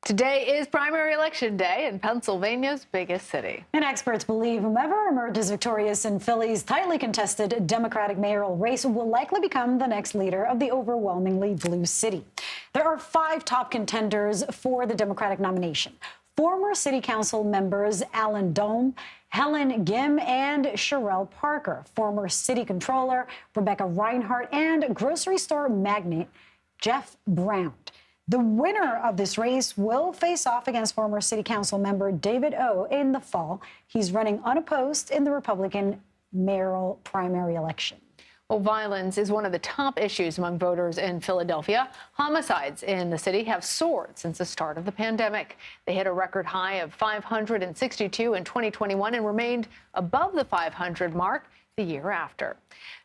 Today is primary election day in Pennsylvania's biggest city. And experts believe whomever emerges victorious in Philly's tightly contested Democratic mayoral race will likely become the next leader of the overwhelmingly blue city. There are 5 top contenders for the Democratic nomination. Former city council members Alan Dome, Helen Gim, and Sherelle Parker, former city controller Rebecca Reinhart, and grocery store magnate Jeff Brown. The winner of this race will face off against former city council member David O. in the fall. He's running unopposed in the Republican mayoral primary election. Well, violence is one of the top issues among voters in Philadelphia. Homicides in the city have soared since the start of the pandemic. They hit a record high of 562 in 2021 and remained above the 500 mark the year after.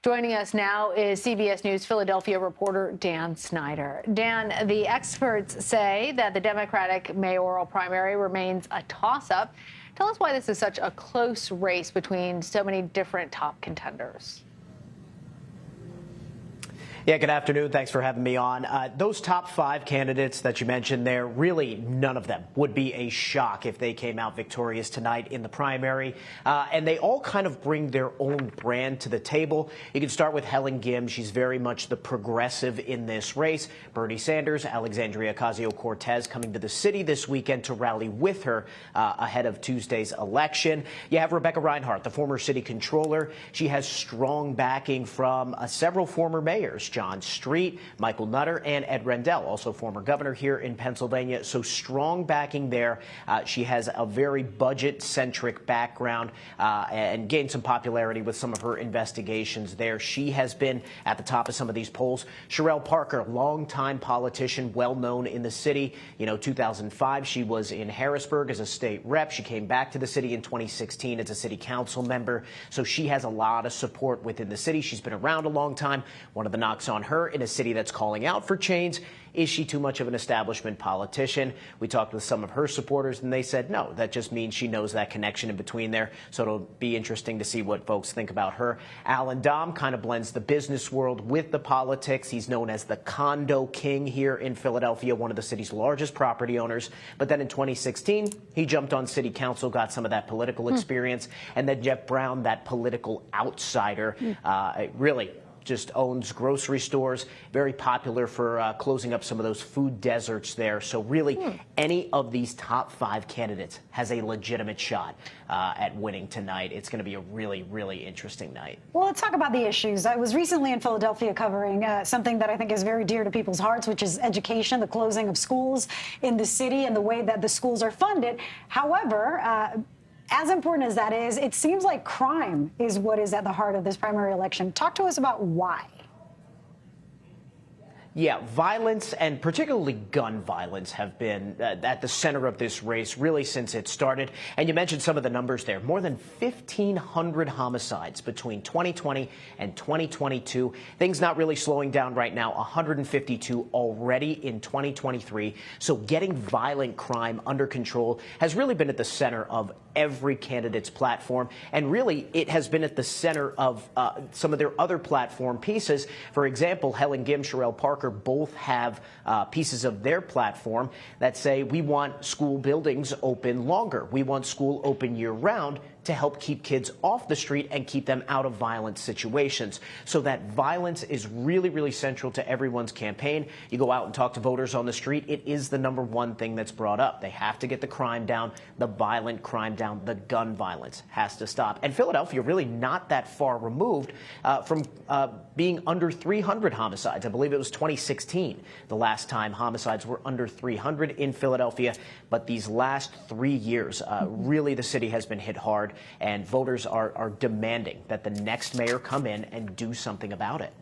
Joining us now is CBS News Philadelphia reporter Dan Snyder. Dan, the experts say that the Democratic mayoral primary remains a toss-up. Tell us why this is such a close race between so many different top contenders. Yeah, good afternoon. Thanks for having me on. Those top 5 candidates that you mentioned there, really none of them would be a shock if they came out victorious tonight in the primary. And they all kind of bring their own brand to the table. You can start with Helen Gim. She's very much the progressive in this race. Bernie Sanders, Alexandria Ocasio-Cortez coming to the city this weekend to rally with her ahead of Tuesday's election. You have Rebecca Reinhart, the former city controller. She has strong backing from several former mayors. John Street, Michael Nutter, and Ed Rendell, also former governor here in Pennsylvania. So strong backing there. She has a very budget-centric background and gained some popularity with some of her investigations there. She has been at the top of some of these polls. Sherelle Parker, longtime politician, well-known in the city. 2005, she was in Harrisburg as a state rep. She came back to the city in 2016 as a city council member. So she has a lot of support within the city. She's been around a long time. One of the knocks on her in a city that's calling out for change. Is she too much of an establishment politician? We talked with some of her supporters, and they said no. That just means she knows that connection in between there. So it'll be interesting to see what folks think about her. Alan Dom kind of blends the business world with the politics. He's known as the condo king here in Philadelphia, one of the city's largest property owners. But then in 2016, he jumped on city council, got some of that political experience. And then Jeff Brown, that political outsider, really just owns grocery stores, very popular for closing up some of those food deserts there. So really, any of these top 5 candidates has a legitimate shot at winning tonight. It's going to be a really, really interesting night. Well, let's talk about the issues. I was recently in Philadelphia covering something that I think is very dear to people's hearts, which is education, the closing of schools in the city and the way that the schools are funded. However, as important as that is, it seems like crime is what is at the heart of this primary election. Talk to us about why. Yeah, violence and particularly gun violence have been at the center of this race really since it started. And you mentioned some of the numbers there. More than 1,500 homicides between 2020 and 2022. Things not really slowing down right now. 152 already in 2023. So getting violent crime under control has really been at the center of every candidate's platform. And really, it has been at the center of some of their other platform pieces. For example, Helen Gim, Sherelle Parker both have pieces of their platform that say we want school buildings open longer. We want school open year-round to help keep kids off the street and keep them out of violent situations. So that violence is really, really central to everyone's campaign. You go out and talk to voters on the street, it is the #1 thing that's brought up. They have to get the crime down, the violent crime down, the gun violence has to stop. And Philadelphia really not that far removed from being under 300 homicides. I believe it was 2016, the last time homicides were under 300 in Philadelphia. But these last 3 years, really the city has been hit hard. And voters are demanding that the next mayor come in and do something about it.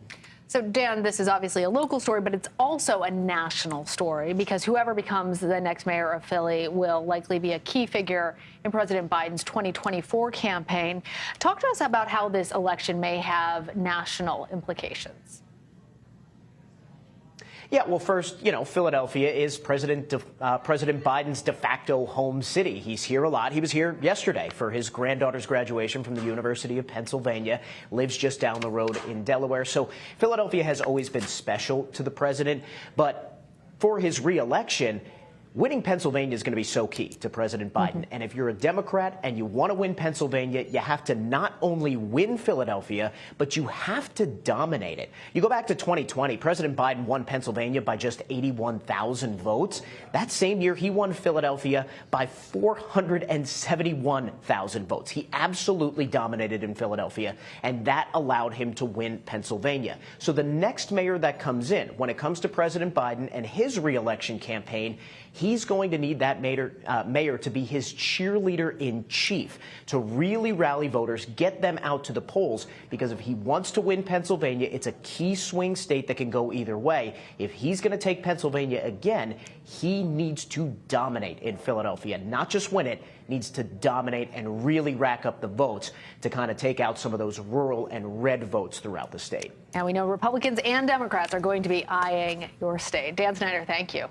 So, Dan, this is obviously a local story, but it's also a national story because whoever becomes the next mayor of Philly will likely be a key figure in President Biden's 2024 campaign. Talk to us about how this election may have national implications. Yeah, well, first, Philadelphia is President Biden's de facto home city. He's here a lot. He was here yesterday for his granddaughter's graduation from the University of Pennsylvania, lives just down the road in Delaware. So Philadelphia has always been special to the president. But for his reelection, winning Pennsylvania is going to be so key to President Biden. And if you're a Democrat and you want to win Pennsylvania, you have to not only win Philadelphia, but you have to dominate it. You go back to 2020, President Biden won Pennsylvania by just 81,000 votes. That same year, he won Philadelphia by 471,000 votes. He absolutely dominated in Philadelphia, and that allowed him to win Pennsylvania. So the next mayor that comes in, when it comes to President Biden and his reelection campaign, he's going to need that mayor to be his cheerleader in chief, to really rally voters, get them out to the polls, because if he wants to win Pennsylvania, it's a key swing state that can go either way. If he's going to take Pennsylvania again, he needs to dominate in Philadelphia, not just win it, needs to dominate and really rack up the votes to kind of take out some of those rural and red votes throughout the state. And we know Republicans and Democrats are going to be eyeing your state. Dan Snyder, thank you.